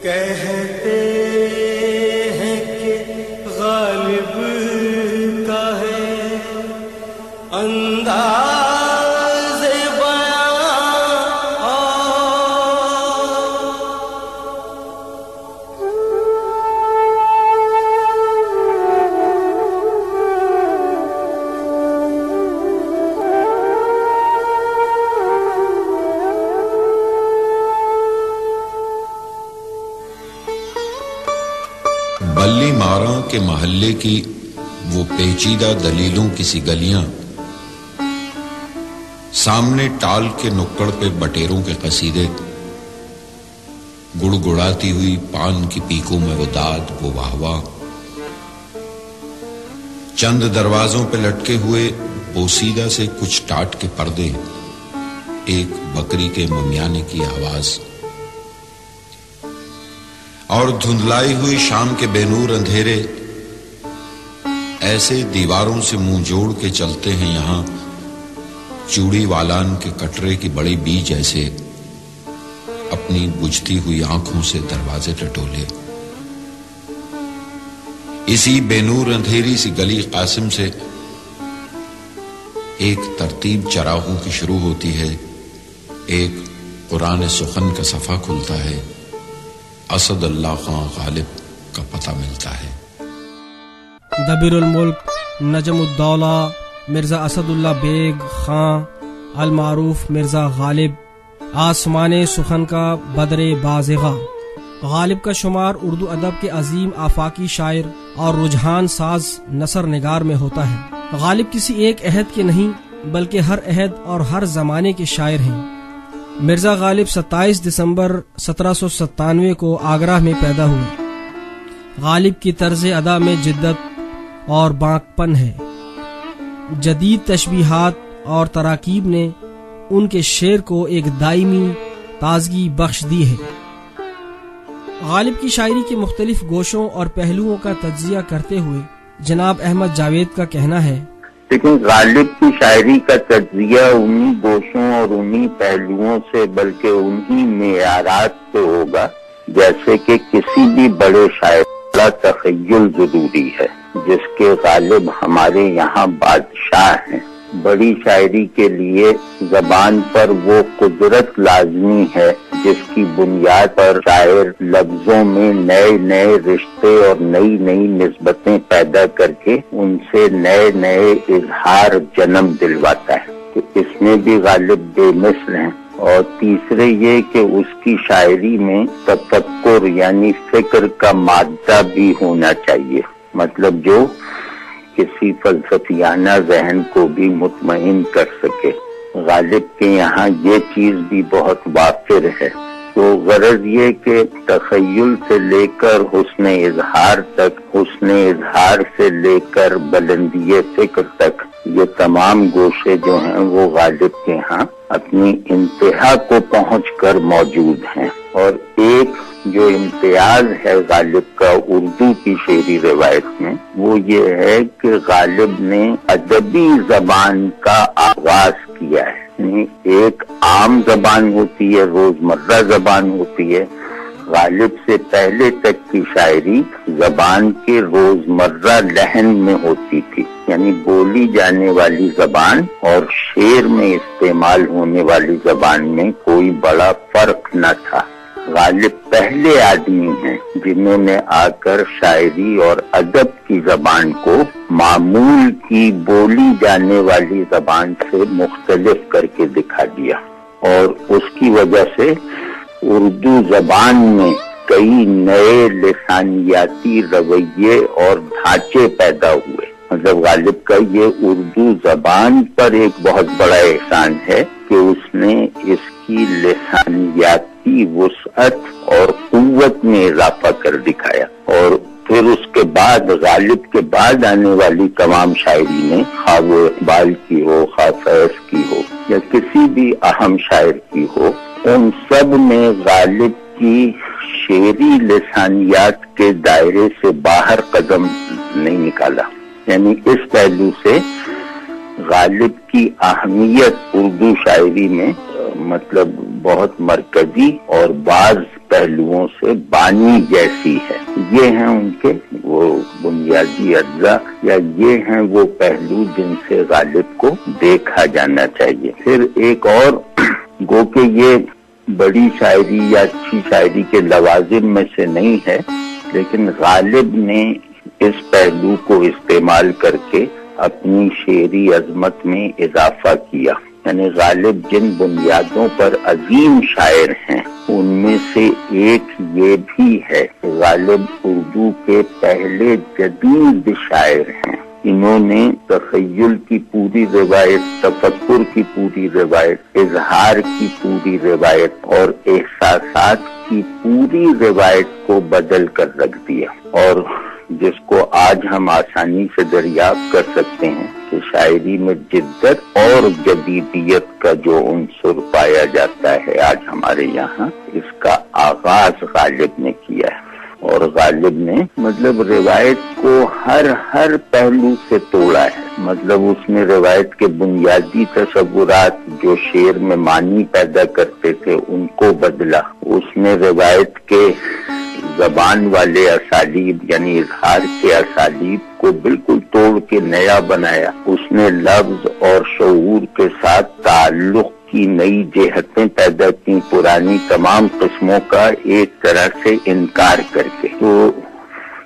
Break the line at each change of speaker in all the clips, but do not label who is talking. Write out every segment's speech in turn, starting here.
کہتے ہیں کہ غالب کا ہے انداز
بلی ماراں کے محلے کی وہ پیچیدہ دلیلوں کی سی گلیاں، سامنے ٹال کے نکڑ پہ بٹیروں کے قصیدے، گڑ گڑاتی ہوئی پان کی پیکوں میں وہ داد وہ واہ واہ، چند دروازوں پہ لٹکے ہوئے بوسیدہ سے کچھ ٹاٹ کے پردے، ایک بکری کے ممیانے کی آواز، اور دھندلائی ہوئی شام کے بے نور اندھیرے، ایسے دیواروں سے منہ جوڑ کے چلتے ہیں یہاں چوڑی والان کے کٹرے کی بڑی بی جیسے، اپنی بجھتی ہوئی آنکھوں سے دروازے ٹٹولے۔ اسی بے نور اندھیری سی گلی قاسم سے ایک ترتیب چراغوں کی شروع ہوتی ہے، ایک قرآن سخن کا صفحہ کھلتا ہے، اسد اللہ خان غالب کا پتہ ملتا ہے۔
دبیر الملک نجم الدولہ مرزا اسد اللہ بیگ خان المعروف مرزا غالب، آسمان سخن کا بدر بازغہ۔ غالب کا شمار اردو ادب کے عظیم آفاقی شاعر اور رجحان ساز نثر نگار میں ہوتا ہے۔ غالب کسی ایک عہد کے نہیں بلکہ ہر عہد اور ہر زمانے کے شاعر ہیں۔ مرزا غالب 27 دسمبر 1797 کو آگرہ میں پیدا ہوئے۔ غالب کی طرز ادا میں جدت اور بانک پن ہے۔ جدید تشبیہات اور تراکیب نے ان کے شعر کو ایک دائمی تازگی بخش دی ہے۔ غالب کی شاعری کے مختلف گوشوں اور پہلوؤں کا تجزیہ کرتے ہوئے جناب احمد جاوید کا کہنا ہے،
لیکن غالب کی شاعری کا تجزیہ انہی گوشوں اور انہی پہلوؤں سے بلکہ انہی معیارات سے ہوگا جیسے کہ کسی بھی بڑے شاعر کا تخیل ضروری ہے، جس کے غالب ہمارے یہاں بادشاہ ہیں۔ بڑی شاعری کے لیے زبان پر وہ قدرت لازمی ہے جس کی بنیاد پر شاعر لفظوں میں نئے نئے رشتے اور نئی نئی نسبتیں پیدا کر کے ان سے نئے نئے اظہار جنم دلواتا ہے۔ تو اس میں بھی غالب بے مثل ہیں۔ اور تیسرے یہ کہ اس کی شاعری میں تفکر یعنی فکر کا مادہ بھی ہونا چاہیے، مطلب جو کسی فلسفیانہ ذہن کو بھی مطمئن کر سکے۔ غالب کے یہاں یہ چیز بھی بہت وافر ہے۔ تو غرض یہ کہ تخیل سے لے کر حسن اظہار تک، حسن اظہار سے لے کر بلندی فکر تک، یہ تمام گوشے جو ہیں وہ غالب کے ہاں اپنی انتہا کو پہنچ کر موجود ہیں۔ اور ایک جو امتیاز ہے غالب کا اردو کی شعری روایت میں، وہ یہ ہے کہ غالب نے ادبی زبان کا آغاز کیا ہے۔ یعنی ایک عام زبان ہوتی ہے، روزمرہ زبان ہوتی ہے، غالب سے پہلے تک کی شاعری زبان کے روزمرہ لہن میں ہوتی تھی، یعنی بولی جانے والی زبان اور شعر میں استعمال ہونے والی زبان میں کوئی بڑا فرق نہ تھا۔ غالب پہلے آدمی ہیں جنہوں نے آ کر شاعری اور ادب کی زبان کو معمول کی بولی جانے والی زبان سے مختلف کر کے دکھا دیا، اور اس کی وجہ سے اردو زبان میں کئی نئے لسانیاتی رویے اور ڈھانچے پیدا ہوئے۔ مطلب غالب کا یہ اردو زبان پر ایک بہت بڑا احسان ہے کہ اس نے اس کی لسانیاتی وسعت اور قوت میں اضافہ کر دکھایا۔ اور پھر اس کے بعد غالب کے بعد آنے والی تمام شاعری میں، خواہ وہ اقبال کی ہو، خواہ فیض کی ہو یا کسی بھی اہم شاعر کی ہو، ان سب نے غالب کی شعری لسانیات کے دائرے سے باہر قدم نہیں نکالا۔ یعنی اس پہلو سے غالب کی اہمیت اردو شاعری میں مطلب بہت مرکزی اور بعض پہلوؤں سے بانی جیسی ہے۔ یہ ہیں ان کے وہ بنیادی اجزاء، یا یہ ہیں وہ پہلو جن سے غالب کو دیکھا جانا چاہیے۔ پھر ایک اور گو کہ یہ بڑی شاعری یا اچھی شاعری کے لوازم میں سے نہیں ہے، لیکن غالب نے اس پہلو کو استعمال کر کے اپنی شعری عظمت میں اضافہ کیا۔ یعنی غالب جن بنیادوں پر عظیم شاعر ہیں ان میں سے ایک یہ بھی ہے کہ غالب اردو کے پہلے جدید شاعر ہیں۔ انہوں نے تخیل کی پوری روایت، تفکر کی پوری روایت، اظہار کی پوری روایت اور احساسات کی پوری روایت کو بدل کر رکھ دیا، اور جس کو آج ہم آسانی سے دریافت کر سکتے ہیں کہ شاعری میں جدت اور جدیدیت کا جو عنصر پایا جاتا ہے آج ہمارے یہاں، اس کا آغاز غالب نے کیا ہے۔ اور غالب نے مطلب روایت کو ہر پہلو سے توڑا ہے۔ مطلب اس نے روایت کے بنیادی تصورات جو شعر میں معنی پیدا کرتے تھے ان کو بدلا۔ اس نے روایت کے زبان والے اسالیب یعنی اظہار کے اسالیب کو بالکل توڑ کے نیا بنایا۔ اس نے لفظ اور شعور کے ساتھ تعلق کی نئی جہتیں پیدا کی، پرانی تمام قسموں کا ایک طرح سے انکار کر کے۔ تو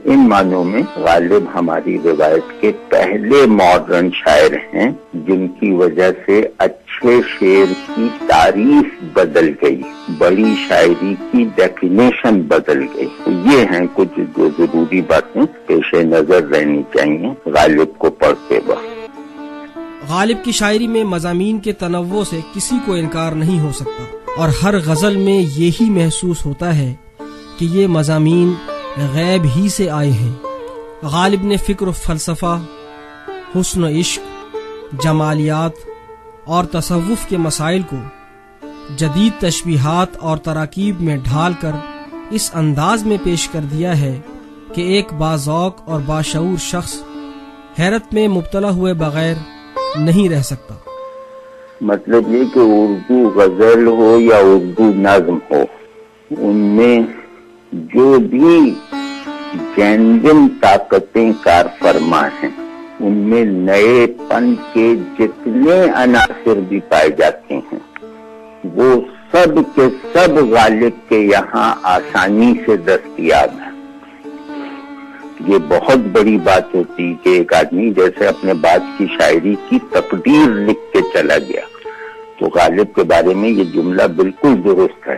ان معنوں میں غالب ہماری روایت کے پہلے ماڈرن شاعر ہیں جن کی وجہ سے اچھے شعر کی تعریف بدل گئی، بڑی شاعری کی ڈیفینیشن بدل گئی۔ یہ ہیں کچھ جو ضروری باتیں پیش نظر رہنی چاہیے غالب کو پڑھتے وقت۔
غالب کی شاعری میں مضامین کے تنوع سے کسی کو انکار نہیں ہو سکتا، اور ہر غزل میں یہی محسوس ہوتا ہے کہ یہ مضامین غیب ہی سے آئے ہیں۔ غالب نے فکر و فلسفہ، حسن و عشق، جمالیات اور تصوف کے مسائل کو جدید تشبیہات اور تراکیب میں ڈھال کر اس انداز میں پیش کر دیا ہے کہ ایک باذوق اور باشعور شخص حیرت میں مبتلا ہوئے بغیر نہیں رہ سکتا۔
مطلب یہ کہ اردو غزل ہو یا اردو نظم ہو، ان میں جو بھی جینون طاقتیں کار فرما ہیں ان میں نئے پن کے جتنے عناصر بھی پائے جاتے ہیں وہ سب کے سب غالب کے یہاں آسانی سے دستیاب ہیں۔ یہ بہت بڑی بات ہوتی کہ ایک آدمی جیسے اپنے بعد کی شاعری کی تقدیر لکھ کے چلا گیا، تو غالب کے بارے میں یہ جملہ بالکل درست ہے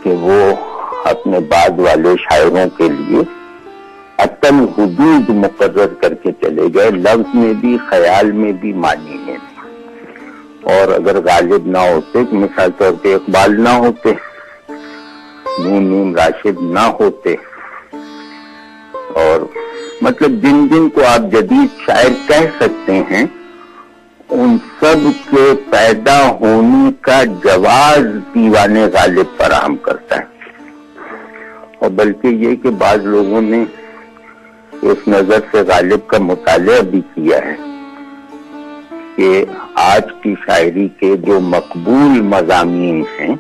کہ وہ اپنے بعد والے شاعروں کے لیے عقل حدود مقرر کر کے چلے گئے، لفظ میں بھی، خیال میں بھی، معنی میں بھی۔ اور اگر غالب نہ ہوتے، مثال طور پہ اقبال نہ ہوتے، نیم راشد نہ ہوتے، اور مطلب جن جن کو آپ جدید شاعر کہہ سکتے ہیں، ان سب کے پیدا ہونے کا جواز دیوان غالب فراہم کرتا ہے۔ اور بلکہ یہ کہ بعض لوگوں نے اس نظر سے غالب کا مطالعہ بھی کیا ہے کہ آج کی شاعری کے جو مقبول مضامین ہیں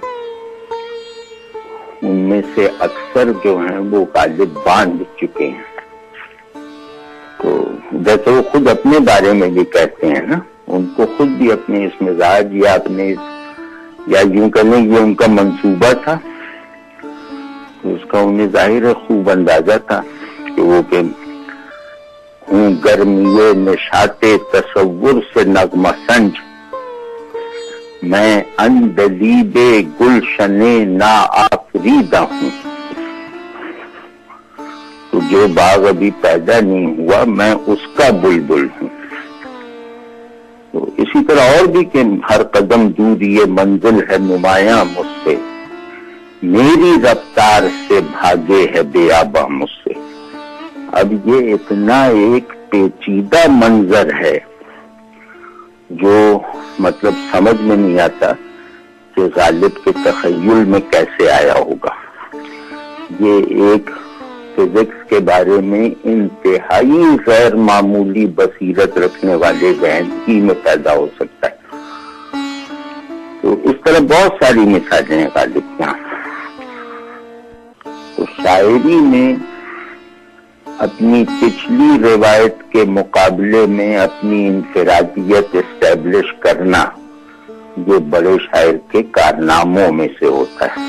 ان میں سے اکثر جو ہیں وہ غالب باندھ چکے ہیں۔ تو جیسے وہ خود اپنے بارے میں بھی کہتے ہیں نا، ان کو خود بھی اپنے اس مزاج یا اپنے یا یوں کہنے یہ ان کا منصوبہ تھا، تو اس کا انہیں ظاہر خوب اندازہ تھا کہ وہ کہ ہوں گرمیے نشاط تصور سے نغمہ سنج، میں اندلیب گلشن نا آفریدہ ہوں، تو جو باغ ابھی پیدا نہیں ہوا میں اس کا بلبل ہوں۔ تو اسی طرح اور بھی کہ ہر قدم دور یہ منزل ہے نمایاں مجھ سے، میری رفتار سے بھاگے ہے بیاباں مجھ سے۔ اب یہ اتنا ایک پیچیدہ منظر ہے جو مطلب سمجھ میں نہیں آتا کہ غالب کے تخیل میں کیسے آیا ہوگا۔ یہ ایک فزکس کے بارے میں انتہائی غیر معمولی بصیرت رکھنے والے ذہن ہی میں پیدا ہو سکتا ہے۔ تو اس طرح بہت ساری مثالیں ہیں غالب یہاں۔ شاعری میں اپنی پچھلی روایت کے مقابلے میں اپنی انفرادیت اسٹیبلش کرنا یہ بڑے شاعر کے کارناموں میں سے ہوتا ہے،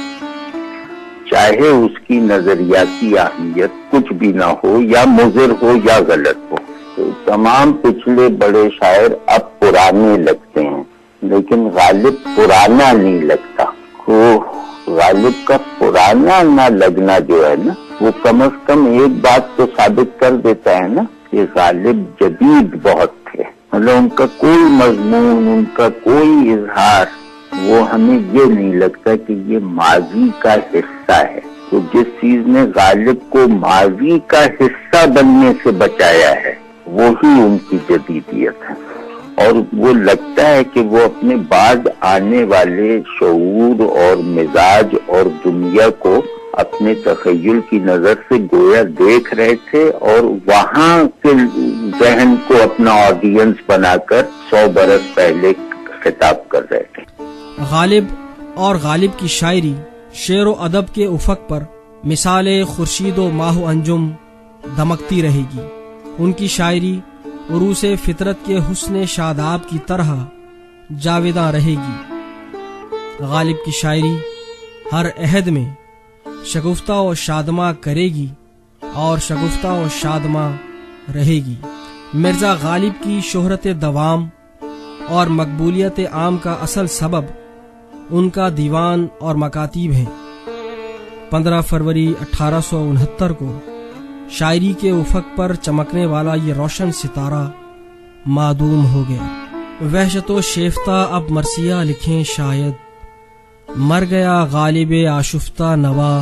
چاہے اس کی نظریاتی اہمیت کچھ بھی نہ ہو یا مضر ہو یا غلط ہو۔ تو تمام پچھلے بڑے شاعر اب پرانے لگتے ہیں، لیکن غالب پرانا نہیں لگتا۔ وہ غالب کا پرانا نہ لگنا جو ہے نا، وہ کم از کم ایک بات تو ثابت کر دیتا ہے نا کہ غالب جدید بہت تھے، مطلب ان کا کوئی مضمون، ان کا کوئی اظہار وہ ہمیں یہ نہیں لگتا کہ یہ ماضی کا حصہ ہے۔ تو جس چیز نے غالب کو ماضی کا حصہ بننے سے بچایا ہے وہی ان کی جدیدیت ہے، اور وہ لگتا ہے کہ وہ اپنے بعد آنے والے شعور اور مزاج اور دنیا کو اپنے تخیل کی نظر سے گویا دیکھ رہے تھے، اور وہاں کے ذہن کو اپنا آڈینس بنا کر 100 برس پہلے خطاب کر رہے تھے۔
غالب اور غالب کی شاعری شعر و ادب کے افق پر مثال خورشید و ماہ و انجم دمکتی رہے گی۔ ان کی شاعری عروس فطرت کے حسن شاداب کی طرح جاویداں رہے گی۔ غالب کی شاعری ہر عہد میں شگفتہ و شادماں کرے گی اور شگفتہ و شادماں رہے گی۔ مرزا غالب کی شہرت دوام اور مقبولیت عام کا اصل سبب ان کا دیوان اور مکاتیب ہیں۔ 15 فروری 1869 کو شاعری کے افق پر چمکنے والا یہ روشن ستارہ معدوم ہو گیا۔ وحشت و شیفتہ اب مرثیہ لکھیں شاید، مر گیا غالب آشفتہ نوا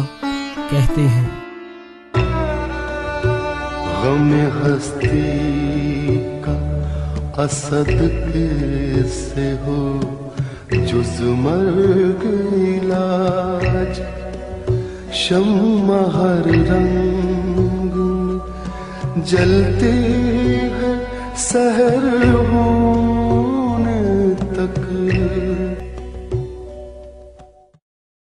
کہتے ہیں۔
غم ہستی کا اسد کیسے ہو جز مرگ علاج، شمع ہر رنگ جلتے ہیں سحر ہوں